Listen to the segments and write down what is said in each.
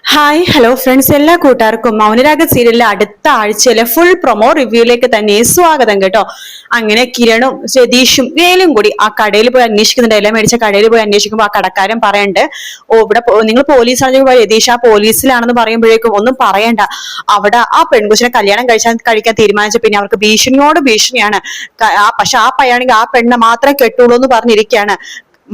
Hi hello friends, എല്ലാ കൂട്ടുകാർക്കും മൗനരാഗ സീരിയലിലെ അടുത്ത ആഴ്ചയിലെ ഫുൾ പ്രൊമോ റിവ്യൂയിലേക്ക് തന്നെ സ്വാഗതം കേട്ടോ. അങ്ങനെ കിരണും രതീഷും വേലും കൂടി ആ കടയിൽ പോയി അന്വേഷിക്കുന്നുണ്ട്. എല്ലാം മേടിച്ച കടയിൽ പോയി അന്വേഷിക്കുമ്പോൾ ആ കടക്കാരൻ പറയണ്ട്, ഓ ഇവിടെ നിങ്ങൾ പോലീസാണെങ്കിൽ രതീഷ് ആ പോലീസിലാണെന്ന് പറയുമ്പോഴേക്കും ഒന്നും പറയണ്ട, അവിടെ ആ പെൺകുച്ചിനെ കല്യാണം കഴിക്കാൻ തീരുമാനിച്ച പിന്നെ അവർക്ക് ഭീഷണിയോട് ഭീഷണിയാണ്. പക്ഷെ ആ പയ്യാണെങ്കിൽ ആ പെണ്ണെ മാത്രമേ കെട്ടുള്ളൂ എന്ന് പറഞ്ഞിരിക്കുകയാണ്.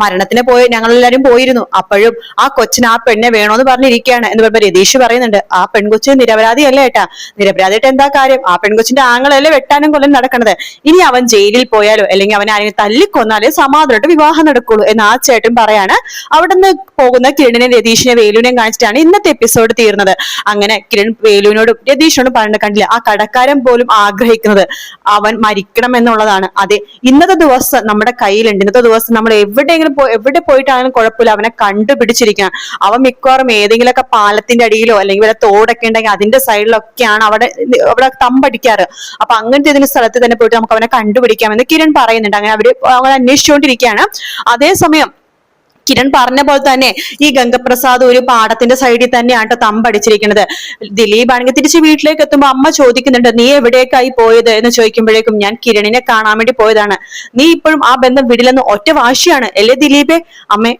മരണത്തിന് പോയി ഞങ്ങളെല്ലാരും പോയിരുന്നു, അപ്പോഴും ആ കൊച്ചിന് ആ പെണ്ണെ വേണോന്ന് പറഞ്ഞിരിക്കുകയാണ് എന്ന് പറയുമ്പോ രതീഷ് പറയുന്നുണ്ട്, ആ പെൺകൊച്ച് നിരപരാധിയല്ല ഏട്ടാ, നിരപരാധിയായിട്ട് എന്താ കാര്യം, ആ പെൺകൊച്ചിന്റെ ആങ്ങളല്ലേ വെട്ടാനും കൊല്ലം നടക്കണത്. ഇനി അവൻ ജയിലിൽ പോയാലോ അല്ലെങ്കിൽ അവൻ ആരെങ്കിലും തല്ലിക്കൊന്നാലേ സമാധാനമായിട്ട് വിവാഹം നടക്കുള്ളൂ എന്ന് ആ ചേട്ടൻ പറയാണ്. അവിടുന്ന് പോകുന്ന കിരണിനെ രതീഷിനെ വേലുവിനെയും കാണിച്ചിട്ടാണ് ഇന്നത്തെ എപ്പിസോഡ് തീർന്നത്. അങ്ങനെ കിരൺ വേലുവിനോടും രതീഷിനോടും പറഞ്ഞിട്ട് കണ്ടില്ല, ആ കടക്കാരൻ പോലും ആഗ്രഹിക്കുന്നത് അവൻ മരിക്കണം എന്നുള്ളതാണ്. അതെ, ഇന്നത്തെ ദിവസം നമ്മുടെ കയ്യിലുണ്ട്, ഇന്നത്തെ ദിവസം നമ്മൾ എവിടെ പോയിട്ടാണെങ്കിലും കുഴപ്പമില്ല, അവനെ കണ്ടുപിടിച്ചിരിക്കണം. അവൻ മിക്കവാറും ഏതെങ്കിലുമൊക്കെ പാലത്തിന്റെ അടിയിലോ അല്ലെങ്കിൽ വല്ല തോടൊക്കെ ഉണ്ടെങ്കിൽ അതിന്റെ സൈഡിലൊക്കെയാണ് അവിടെ അവിടെ തമ്പടിക്കാറ്. അപ്പൊ അങ്ങനത്തെ ഏതെങ്കിലും സ്ഥലത്ത് തന്നെ പോയിട്ട് നമുക്ക് അവനെ കണ്ടുപിടിക്കാമെന്ന് കിരൺ പറയുന്നുണ്ട്. അങ്ങനെ അവൻ അന്വേഷിച്ചുകൊണ്ടിരിക്കുകയാണ്. അതേസമയം കിരൺ പറഞ്ഞ പോലെ തന്നെ ഈ ഗംഗപ്രസാദ് ഒരു പാടത്തിന്റെ സൈഡിൽ തന്നെയാണ് തമ്പടിച്ചിരിക്കുന്നത്. ദിലീപ് ആണെങ്കിൽ തിരിച്ച് വീട്ടിലേക്ക് എത്തുമ്പോൾ അമ്മ ചോദിക്കുന്നുണ്ട്, നീ എവിടേക്കായി പോയത് എന്ന് ചോദിക്കുമ്പോഴേക്കും ഞാൻ കിരണിനെ കാണാൻ വേണ്ടി പോയതാണ്, നീ ഇപ്പോഴും ആ ബന്ധം വിടില്ലെന്ന് ഒറ്റ വാശിയാണ് അല്ലേ ദിലീപേ.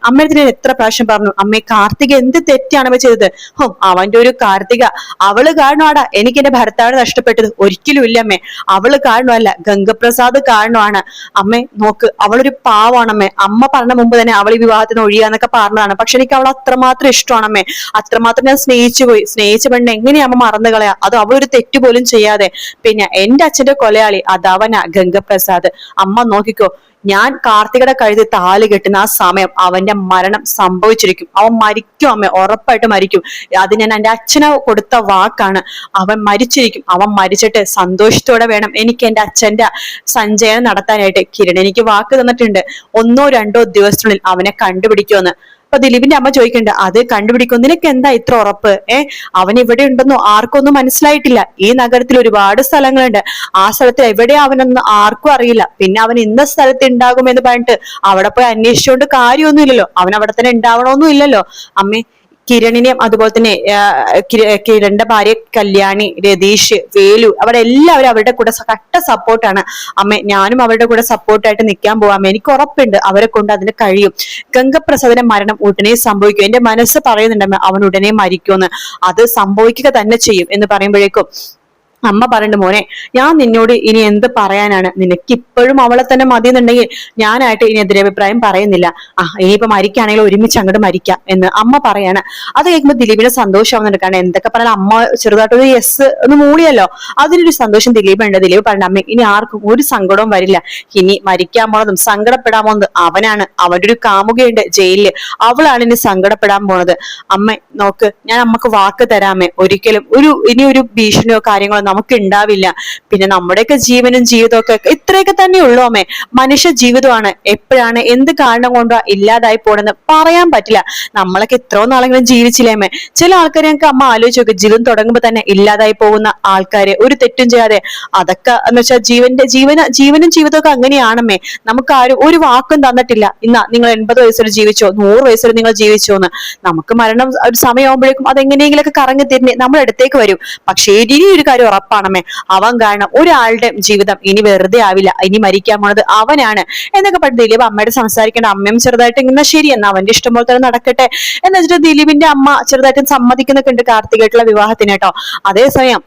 അമ്മയത്തിന് എത്ര പ്രാവശ്യം പറഞ്ഞു, അമ്മേ കാർത്തിക എന്ത് തെറ്റാണ് അവ ചെയ്തത്. അവന്റെ ഒരു കാർത്തിക, അവള് കാരണമാടാ എനിക്ക് എന്റെ ഭർത്താവിനെ നഷ്ടപ്പെട്ടത്. ഒരിക്കലും ഇല്ല അമ്മേ, അവള് കാരണമല്ല, ഗംഗപ്രസാദ് കാരണമാണ്. അമ്മേ നോക്ക്, അവളൊരു പാവാണമ്മേ, അമ്മ പറഞ്ഞ മുമ്പ് തന്നെ അവൾ ഈ വിവാഹത്തിന് ഒഴിയാന്നൊക്കെ പറഞ്ഞതാണ്. പക്ഷെ എനിക്ക് അവൾ അത്രമാത്രം ഇഷ്ടമാണമ്മേ, അത്രമാത്രം ഞാൻ സ്നേഹിച്ച പെണ്ണ് എങ്ങനെയാ അമ്മ മറന്നു കളയാ, അത് അവളൊരു തെറ്റ് പോലും ചെയ്യാതെ. പിന്നെ എന്റെ അച്ഛന്റെ കൊലയാളി അതവനാ ഗംഗപ്രസാദ്. അമ്മ നോക്കിക്കോ, ഞാൻ കാർത്തികയുടെ കഴുതി താലി കെട്ടുന്ന ആ സമയം അവന്റെ മരണം സംഭവിച്ചിരിക്കും. അവൻ മരിക്കും അമ്മ, ഉറപ്പായിട്ട് മരിക്കും. അത് ഞാൻ എന്റെ അച്ഛന് കൊടുത്ത വാക്കാണ്. അവൻ മരിച്ചിരിക്കും. അവൻ മരിച്ചിട്ട് സന്തോഷത്തോടെ വേണം എനിക്ക് എന്റെ അച്ഛന്റെ സഞ്ചയനം നടത്താനായിട്ട്. കിരൺ എനിക്ക് വാക്ക് തന്നിട്ടുണ്ട്, 1-2 ദിവസത്തിനുള്ളിൽ അവനെ കണ്ടുപിടിക്കുമെന്ന്. അപ്പൊ ദിലീപിന്റെ അമ്മ ചോദിക്കണ്ട, അത് കണ്ടുപിടിക്കും, നിനക്ക് എന്താ ഇത്ര ഉറപ്പ്? അവൻ ഇവിടെ ഉണ്ടെന്നോ ആർക്കൊന്നും മനസ്സിലായിട്ടില്ല. ഈ നഗരത്തിൽ ഒരുപാട് സ്ഥലങ്ങളുണ്ട്, ആ സ്ഥലത്ത് എവിടെ അവനൊന്നും ആർക്കും അറിയില്ല. പിന്നെ അവൻ ഇന്ന സ്ഥലത്ത് ഉണ്ടാകും എന്ന് പറഞ്ഞിട്ട് അവിടെ പോയി അന്വേഷിച്ചുകൊണ്ട് കാര്യമൊന്നുമില്ലല്ലോ, അവൻ അവിടെ തന്നെ ഉണ്ടാവണമൊന്നും ഇല്ലല്ലോ അമ്മേ. കിരണിനെയും അതുപോലെ തന്നെ കിരണിന്റെ ഭാര്യ കല്യാണി, രതീഷ്, വേലു, അവരെല്ലാവരും അവരുടെ കൂടെ കട്ട സപ്പോർട്ടാണ് അമ്മ. ഞാനും അവരുടെ കൂടെ സപ്പോർട്ടായിട്ട് നിൽക്കാൻ പോവാം. എനിക്ക് ഉറപ്പുണ്ട് അവരെ കൊണ്ട് അതിന് കഴിയും. ഗംഗപ്രസാദിന്റെ മരണം ഉടനെ സംഭവിക്കും. എന്റെ മനസ്സ് പറയുന്നുണ്ടമ്മ, അവൻ ഉടനെ മരിക്കുമെന്ന്. അത് സംഭവിക്കുക തന്നെ ചെയ്യും എന്ന് പറയുമ്പോഴേക്കും അമ്മ പറയണ്ട്, മോനെ ഞാൻ നിന്നോട് ഇനി എന്ത് പറയാനാണ്, നിനക്ക് ഇപ്പോഴും അവളെ തന്നെ മതി എന്നുണ്ടെങ്കിൽ ഞാനായിട്ട് ഇനി എതിരഭിപ്രായം പറയുന്നില്ല. ഇനിയിപ്പോ മരിക്കുകയാണെങ്കിൽ ഒരുമിച്ച് അങ്ങോട്ട് മരിക്കാം എന്ന് അമ്മ പറയാണ്. അത് കേൾക്കുമ്പോൾ ദിലീപിന് സന്തോഷമാവുന്നുണ്ട്. കാരണം എന്തൊക്കെ പറഞ്ഞാൽ അമ്മ ചെറുതായിട്ടൊരു യെസ് ഒന്ന് മൂളിയല്ലോ, അതിനൊരു സന്തോഷം ദിലീപ് ഉണ്ട്. ദിലീപ് പറഞ്ഞ, അമ്മ ഇനി ആർക്കും ഒരു സങ്കടവും വരില്ല, ഇനി മരിക്കാൻ പോണതും സങ്കടപ്പെടാൻ പോണത് അവനാണ്. അവന്റെ ഒരു കാമുകയുണ്ട് ജയിലില്, അവളാണ് ഇനി സങ്കടപ്പെടാൻ പോണത്. അമ്മ നോക്ക്, ഞാൻ അമ്മക്ക് വാക്ക് തരാമേ, ഒരിക്കലും ഇനി ഒരു ഭീഷണിയോ കാര്യങ്ങളോ നമുക്ക് ഉണ്ടാവില്ല. പിന്നെ നമ്മുടെയൊക്കെ ജീവനും ജീവിതവും ഒക്കെ ഇത്രയൊക്കെ തന്നെ ഉള്ളൂ അമ്മേ. മനുഷ്യ ജീവിതമാണ്, എപ്പോഴാണ് എന്ത് കാരണം കൊണ്ടോ ഇല്ലാതായി പോണെന്ന് പറയാൻ പറ്റില്ല. നമ്മളൊക്കെ ഇത്രയോ നാളെങ്കിലും ജീവിച്ചില്ലേ അമ്മേ. ചില ആൾക്കാരെ ഞങ്ങൾക്ക് അമ്മ ആലോചിച്ച് നോക്ക്, ജീവിതം തുടങ്ങുമ്പോ തന്നെ ഇല്ലാതായി പോകുന്ന ആൾക്കാര്, ഒരു തെറ്റും ചെയ്യാതെ. അതൊക്കെ എന്ന് വെച്ചാൽ ജീവനും ജീവിതമൊക്കെ അങ്ങനെയാണമ്മേ. നമുക്ക് ആരും ഒരു വാക്കും തന്നിട്ടില്ല, ഇന്നാ നിങ്ങൾ 80 വയസ്സിൽ ജീവിച്ചോ, 100 വയസ്സിൽ നിങ്ങൾ ജീവിച്ചോ എന്ന്. നമുക്ക് മരണം ഒരു സമയമാകുമ്പോഴേക്കും അതെങ്ങനെയെങ്കിലൊക്കെ കറങ്ങി തിരിഞ്ഞ് നമ്മുടെ അടുത്തേക്ക് വരും. പക്ഷേ ഇനി ഒരു കാര്യം ഉറപ്പാണമേ, അവൻ കാരണം ഒരാളുടെ ജീവിതം ഇനി വെറുതെ ആവില്ല, ഇനി മരിക്കാൻ പോണത് അവനാണ് എന്നൊക്കെ പറഞ്ഞ് ദിലീപ് അമ്മയോട് സംസാരിക്കേണ്ട. അമ്മയും ചെറുതായിട്ട് ഇങ്ങനെ ശരി എന്നാ അവന്റെ ഇഷ്ടം പോലെ തന്നെ നടക്കട്ടെ എന്ന് വെച്ചിട്ട് ദിലീപിന്റെ അമ്മ ചെറുതായിട്ട് സമ്മതിക്കുന്നൊക്കെ ഉണ്ട് കാർത്തികയായിട്ടുള്ള വിവാഹത്തിന് കേട്ടോ. അതേസമയം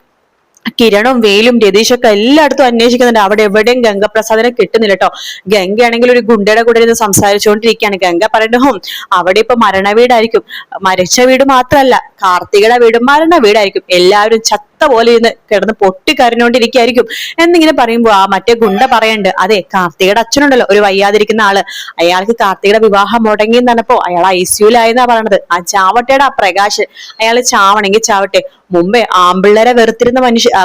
കിരണും വേലും രതീഷൊക്കെ എല്ലായിടത്തും അന്വേഷിക്കുന്നുണ്ട്, അവിടെ എവിടെയും ഗംഗപ്രസാദിനെ കിട്ടുന്നില്ല കേട്ടോ. ഗംഗയാണെങ്കിൽ ഒരു ഗുണ്ടയുടെ കൂടെ ഇരുന്ന് സംസാരിച്ചുകൊണ്ടിരിക്കുകയാണ്. ഗംഗ പറയുന്നു, അവിടെ ഇപ്പൊ മരണ വീടായിരിക്കും, മരിച്ച വീട് മാത്രമല്ല കാർത്തികയുടെ വീട് മരണ വീടായിരിക്കും, എല്ലാവരും ചത്ത പോലെ ഇരുന്ന് കിടന്ന് പൊട്ടിക്കരഞ്ഞോണ്ടിരിക്കുകയായിരിക്കും എന്നിങ്ങനെ പറയുമ്പോ ആ മറ്റേ ഗുണ്ട പറയണ്ട്, അതെ കാർത്തികയുടെ അച്ഛനുണ്ടല്ലോ ഒരു വയ്യാതിരിക്കുന്ന ആള്, അയാൾക്ക് കാർത്തികയുടെ വിവാഹം മുടങ്ങി എന്ന് പറഞ്ഞപ്പോ അയാൾ ICU-ലായെന്നാ പറയണത്. ആ ചാവട്ടയുടെ ആ പ്രകാശ്, അയാൾ ചാവണമെങ്കിൽ ചാവട്ടെ. മുമ്പേ ആമ്പിള്ളേരെ വെറുത്തിരുന്ന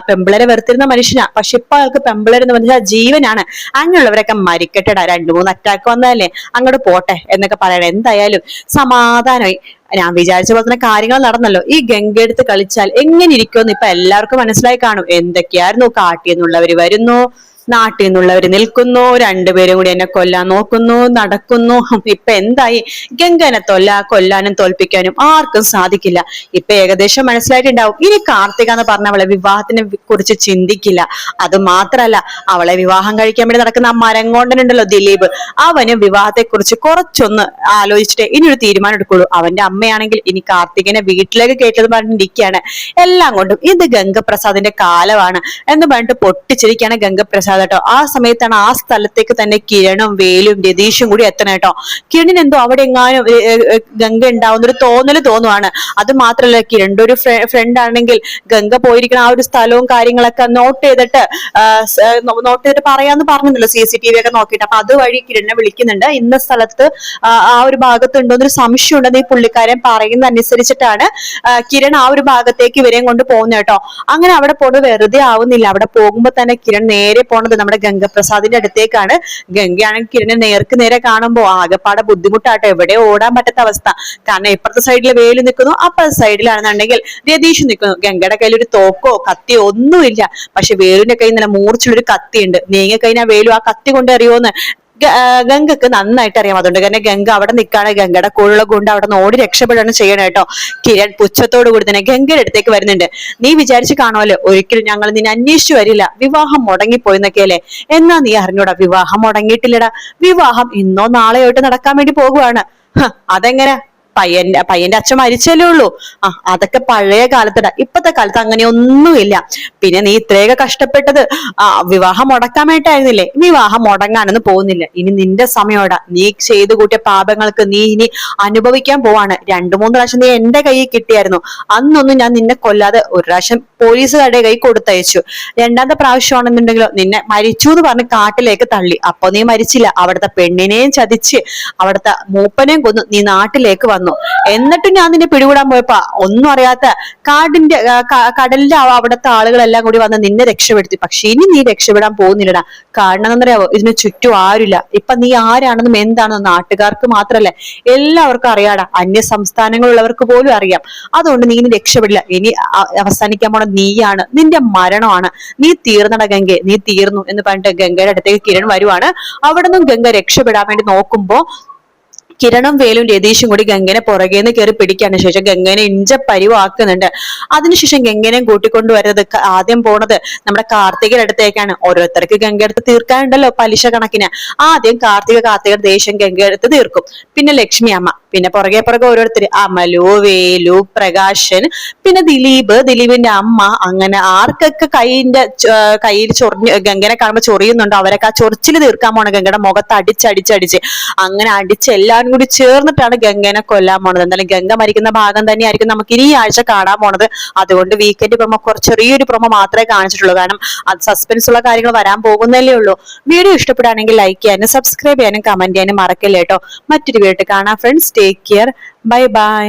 പെമ്പിള്ളേരെ വെറുത്തിരുന്ന മനുഷ്യനാ, പക്ഷെ ഇപ്പൊ അയാൾക്ക് പെമ്പിള്ളേരെന്ന് പറഞ്ഞാൽ ജീവനാണ്. അങ്ങനെയുള്ളവരൊക്കെ മരിക്കട്ടെടാ, 2-3 അറ്റാക്ക് വന്നതല്ലേ, അങ്ങോട്ട് പോട്ടെ എന്നൊക്കെ പറയണേ. എന്തായാലും സമാധാനമായി. ഞാൻ വിചാരിച്ച പോലെ തന്നെ കാര്യങ്ങൾ നടന്നല്ലോ. ഈ ഗംഗയെടുത്ത് കളിച്ചാൽ എങ്ങനെ ഇരിക്കുമെന്ന് ഇപ്പൊ എല്ലാവർക്കും മനസ്സിലായി കാണും. എന്തൊക്കെയായിരുന്നു കാട്ടിയെന്നുള്ളവര് വരുന്നു, നാട്ടിൽ നിന്നുള്ളവര് നിൽക്കുന്നു, രണ്ടുപേരും കൂടി എന്നെ കൊല്ലാൻ നോക്കുന്നു, നടക്കുന്നു. ഇപ്പൊ എന്തായി? ഗംഗനെ കൊല്ലാനും തോൽപ്പിക്കാനും ആർക്കും സാധിക്കില്ല. ഇപ്പൊ ഏകദേശം മനസ്സിലായിട്ടുണ്ടാവും. ഇനി കാർത്തിക എന്ന് പറഞ്ഞ അവളെ വിവാഹത്തിനെ കുറിച്ച് ചിന്തിക്കില്ല. അത് മാത്രല്ല, അവളെ വിവാഹം കഴിക്കാൻ വേണ്ടി നടക്കുന്ന ആ മരങ്ങോണ്ടനുണ്ടല്ലോ ദിലീപ്, അവന് വിവാഹത്തെ കുറിച്ച് കുറച്ചൊന്ന് ആലോചിച്ചിട്ട് ഇനി ഒരു തീരുമാനം എടുക്കുള്ളൂ. അവന്റെ അമ്മയാണെങ്കിൽ ഇനി കാർത്തികനെ വീട്ടിലേക്ക് കേട്ടത് പറഞ്ഞിരിക്കുകയാണ്. എല്ലാം കൊണ്ടും ഇത് ഗംഗപ്രസാദിന്റെ കാലമാണ് എന്ന് പറഞ്ഞിട്ട് പൊട്ടിച്ചിരിക്കുകയാണ് ഗംഗപ്രസാദ് കേട്ടോ. ആ സമയത്താണ് ആ സ്ഥലത്തേക്ക് തന്നെ കിരണും വേലും രതീഷും കൂടി എത്തണം കേട്ടോ. കിരണിന് എന്തോ അവിടെ എങ്ങാനും ഗംഗ ഉണ്ടാവുന്ന ഒരു തോന്നുവാണ്. അത് മാത്രല്ല, കിരണിന്റെ ഒരു ഫ്രണ്ട് ആണെങ്കിൽ ഗംഗ പോയിരിക്കുന്ന ആ ഒരു സ്ഥലവും കാര്യങ്ങളൊക്കെ നോട്ട് ചെയ്തിട്ട് പറയാന്ന് പറഞ്ഞിട്ടുണ്ടല്ലോ, CCTV ഒക്കെ നോക്കിയിട്ട്. അപ്പൊ അതുവഴി കിരണിനെ വിളിക്കുന്നുണ്ട്. ഇന്ന സ്ഥലത്ത് ആ ഒരു ഭാഗത്ത് ഉണ്ടോ എന്നൊരു സംശയം ഉണ്ടെന്ന് ഈ പുള്ളിക്കാരൻ പറയുന്ന അനുസരിച്ചിട്ടാണ് കിരൺ ആ ഒരു ഭാഗത്തേക്ക് ഇവരെയും കൊണ്ട് പോകുന്നത് കേട്ടോ. അങ്ങനെ അവിടെ പോകുന്നത് വെറുതെ ആവുന്നില്ല. അവിടെ പോകുമ്പോ തന്നെ കിരൺ നേരെ പോണത് നമ്മുടെ ഗംഗപ്രസാദിന്റെ അടുത്തേക്കാണ്. ഗംഗയാണെങ്കിൽ കിരണിനെ നേർക്ക് നേരെ കാണുമ്പോ ആകെപ്പാടെ ബുദ്ധിമുട്ടാട്ടോ. എവിടെ ഓടാൻ പറ്റാത്ത അവസ്ഥ. കാരണം ഇപ്പുറത്തെ സൈഡിൽ വേലു നിൽക്കുന്നു, അപ്പുറത്തെ സൈഡിലാണെന്നുണ്ടെങ്കിൽ രതീഷ് നിൽക്കുന്നു. ഗംഗയുടെ കയ്യിൽ ഒരു തോക്കോ കത്തിയോ ഒന്നുമില്ല. പക്ഷെ വേലുവിന്റെ കയ്യിൽ നല്ല മൂർച്ചുള്ളൊരു കത്തിയുണ്ട്. നീങ്ങി കഴിഞ്ഞാൽ വേലു ആ കത്തി കൊണ്ട് എറിയോന്ന് ഗംഗക്ക് നന്നായിട്ട് അറിയാം. അതുകൊണ്ട് തന്നെ ഗംഗ അവിടെ നിൽക്കാണ്. ഗംഗയുടെ കൂടെ കൊണ്ട് അവിടെ നിന്ന് ഓടി രക്ഷപ്പെടുകയാണ് ചെയ്യണം കേട്ടോ. കിരൺ പുച്ഛത്തോടു കൂടി തന്നെ ഗംഗയുടെ അടുത്തേക്ക് വരുന്നുണ്ട്. നീ വിചാരിച്ചു കാണുമല്ലോ ഒരിക്കലും ഞങ്ങൾ നിന്നെ അന്വേഷിച്ചു വരില്ല, വിവാഹം മുടങ്ങിപ്പോയിന്നൊക്കെയല്ലേ. എന്നാ നീ അറിഞ്ഞൂടാ, വിവാഹം മുടങ്ങിയിട്ടില്ലടാ. വിവാഹം ഇന്നോ നാളെയോട്ട് നടക്കാൻ വേണ്ടി പോകുവാണ്. അതെങ്ങനെ? പയ്യന്റെ അച്ഛൻ മരിച്ചല്ലേ ഉള്ളൂ. അതൊക്കെ പഴയ കാലത്തടാ. ഇപ്പത്തെ കാലത്ത് അങ്ങനെയൊന്നുമില്ല. പിന്നെ നീ ഇത്രയൊക്കെ കഷ്ടപ്പെട്ടത് വിവാഹം മുടക്കാൻ വേണ്ടിയിട്ടായിരുന്നില്ലേ? വിവാഹം മുടങ്ങാനൊന്നും പോകുന്നില്ല. ഇനി നിന്റെ സമയോടാ. നീ ചെയ്തു കൂട്ടിയ പാപങ്ങൾക്ക് നീ ഇനി അനുഭവിക്കാൻ പോവാണ്. 2-3 പ്രാവശ്യം നീ എന്റെ കയ്യിൽ കിട്ടിയായിരുന്നു. അന്നൊന്നും ഞാൻ നിന്നെ കൊല്ലാതെ ഒരു പ്രാവശ്യം പോലീസുകാരുടെ കൈ കൊടുത്തയച്ചു. 2ാമത്തെ പ്രാവശ്യമാണെന്നുണ്ടെങ്കിലോ നിന്നെ മരിച്ചു എന്ന് പറഞ്ഞ് കാട്ടിലേക്ക് തള്ളി. അപ്പൊ നീ മരിച്ചില്ല. അവിടുത്തെ പെണ്ണിനെയും ചതിച്ച് അവിടുത്തെ മൂപ്പനെയും കൊന്നു നീ നാട്ടിലേക്ക് വന്നു. എന്നിട്ടും ഞാൻ നിന്നെ പിടികൂടാൻ പോയപ്പോ ഒന്നും അറിയാത്ത കടലിന്റെ അവിടുത്തെ ആളുകളെല്ലാം കൂടി വന്ന് നിന്നെ രക്ഷപ്പെടുത്തി. പക്ഷെ ഇനി നീ രക്ഷപ്പെടാൻ പോകുന്നില്ലടാ. കാരണം എന്താണെന്നറിയാവോ? ഇതിന് ചുറ്റും ആരുമില്ല. ഇപ്പൊ നീ ആരാണെന്നും എന്താണെന്നും നാട്ടുകാർക്ക് മാത്രല്ല എല്ലാവർക്കും അറിയാടാ. അന്യ സംസ്ഥാനങ്ങളുള്ളവർക്ക് പോലും അറിയാം. അതുകൊണ്ട് നീ ഇനി രക്ഷപ്പെടില്ല. ഇനി അവസാനിക്കാൻ പോണ നീയാണ്, നിന്റെ മരണമാണ്. നീ തീർന്നട ഗംഗെ, നീ തീർന്നു എന്ന് പറഞ്ഞിട്ട് ഗംഗയുടെ അടുത്തേക്ക് കിരൺ വരുവാണ്. അവിടെ നിന്നും ഗംഗ രക്ഷപ്പെടാൻ വേണ്ടി നോക്കുമ്പോ കിരണും വേലും രതീഷും കൂടി ഗംഗനെ പുറകേന്ന് കയറി പിടിക്കാണ്. ശേഷം ഗംഗനെ പരിവാക്കുന്നുണ്ട്. അതിനുശേഷം ഗംഗനെയും കൂട്ടിക്കൊണ്ടുവരുന്നത് ആദ്യം പോണത് നമ്മുടെ കാർത്തികയുടെ അടുത്തേക്കാണ്. ഓരോരുത്തർക്ക് ഗംഗ അടുത്ത് തീർക്കാനുണ്ടല്ലോ പലിശ കണക്കിന്. ആദ്യം കാർത്തിക ദേഷ്യം ഗംഗ അടുത്ത് തീർക്കും. പിന്നെ ലക്ഷ്മി അമ്മ, പിന്നെ പുറകെ ഓരോരുത്തർ അമലു, വേലു, പ്രകാശൻ, പിന്നെ ദിലീപിന്റെ അമ്മ. അങ്ങനെ ആർക്കൊക്കെ കയ്യിൽ ഗംഗനെ കാണുമ്പോൾ ചൊറിയുന്നുണ്ടോ അവരൊക്കെ ആ ചൊറിച്ചിൽ തീർക്കാൻ പോണ ഗംഗയുടെ മുഖത്ത് അടിച്ചടിച്ച് അങ്ങനെ എല്ലാവരും കൂടി ചേർന്നിട്ടാണ് ഗംഗനെ കൊല്ലാൻ പോണത്. എന്തായാലും ഗംഗ മരിക്കുന്ന ഭാഗം തന്നെയായിരിക്കും നമുക്ക് ഇനി ഈ ആഴ്ച കാണാൻ പോണത്. അതുകൊണ്ട് വീക്കെൻഡ് പ്രൊമോ ചെറിയൊരു പ്രൊമോ മാത്രമേ കാണിച്ചിട്ടുള്ളൂ. കാരണം അത് സസ്പെൻസ് ഉള്ള കാര്യങ്ങൾ വരാൻ പോകുന്നല്ലേ ഉള്ളൂ. വീഡിയോ ഇഷ്ടപ്പെടുകയാണെങ്കിൽ ലൈക്ക് ചെയ്യാനും സബ്സ്ക്രൈബ് ചെയ്യാനും കമന്റ് ചെയ്യാനും മറക്കല്ലേ കേട്ടോ. മറ്റൊരു വീഡിയോ കാണാം friends. Take care. Bye bye.